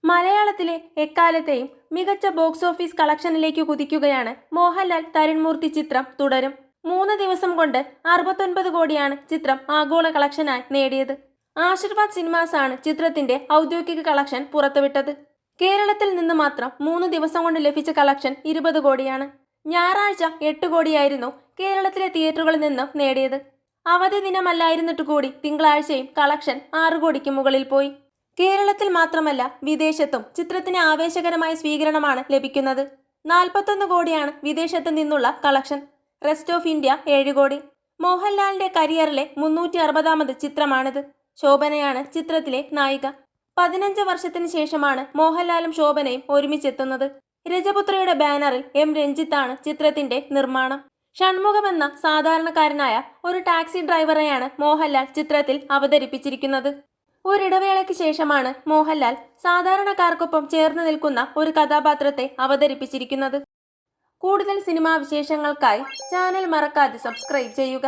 മലയാളത്തിലെ എക്കാലത്തെയും മികച്ച ബോക്സ് ഓഫീസ് കളക്ഷനിലേക്ക് കുതിക്കുകയാണ് മോഹൻലാൽ തരുൺമൂർത്തി ചിത്രം തുടരും. 3 ദിവസം കൊണ്ട് 69 കോടിയാണ് ചിത്രം ആഗോള കളക്ഷനായി നേടിയത്. ആശീർവാദ് സിനിമാസ് ആണ് ചിത്രത്തിന്റെ ഔദ്യോഗിക കളക്ഷൻ പുറത്തുവിട്ടത്. കേരളത്തിൽ നിന്ന് മാത്രം 3 ദിവസം കൊണ്ട് ലഭിച്ച കളക്ഷൻ 20 കോടിയാണ്. ഞായറാഴ്ച 8 കോടിയായിരുന്നു കേരളത്തിലെ തിയേറ്ററുകളിൽ നിന്നും നേടിയത്. അവധി ദിനമല്ലായിരുന്നിട്ട് കൂടി തിങ്കളാഴ്ചയും കളക്ഷൻ 6 കോടിക്ക് മുകളിൽ പോയി. കേരളത്തിൽ മാത്രമല്ല വിദേശത്തും ചിത്രത്തിന് ആവേശകരമായ സ്വീകരണമാണ് ലഭിക്കുന്നത്. 41 കോടിയാണ് വിദേശത്ത് നിന്നുള്ള കളക്ഷൻ. റെസ്റ്റ് ഓഫ് ഇന്ത്യ 7 കോടി. മോഹൻലാലിന്റെ കരിയറിലെ 360ാമത് ചിത്രമാണിത്. ശോഭനയാണ് ചിത്രത്തിലെ നായിക. 15 വർഷത്തിന് ശേഷമാണ് മോഹൻലാലും ശോഭനയും ഒരുമിച്ചെത്തുന്നത്. രജപുത്രയുടെ ബാനറിൽ എം രഞ്ജിത്താണ് ചിത്രത്തിന്റെ നിർമ്മാണം. ഷൺമുഖം എന്ന സാധാരണക്കാരനായ ഒരു ടാക്സി ഡ്രൈവറെയാണ് മോഹൻലാൽ ചിത്രത്തിൽ അവതരിപ്പിച്ചിരിക്കുന്നത്. ഒരിടവേളയ്ക്ക് ശേഷമാണ് മോഹൻലാൽ സാധാരണക്കാർക്കൊപ്പം ചേർന്ന് നിൽക്കുന്ന ഒരു കഥാപാത്രത്തെ അവതരിപ്പിച്ചിരിക്കുന്നത്. കൂടുതൽ സിനിമാ വിശേഷങ്ങൾക്കായി ചാനൽ മറക്കാതെ സബ്സ്ക്രൈബ് ചെയ്യുക.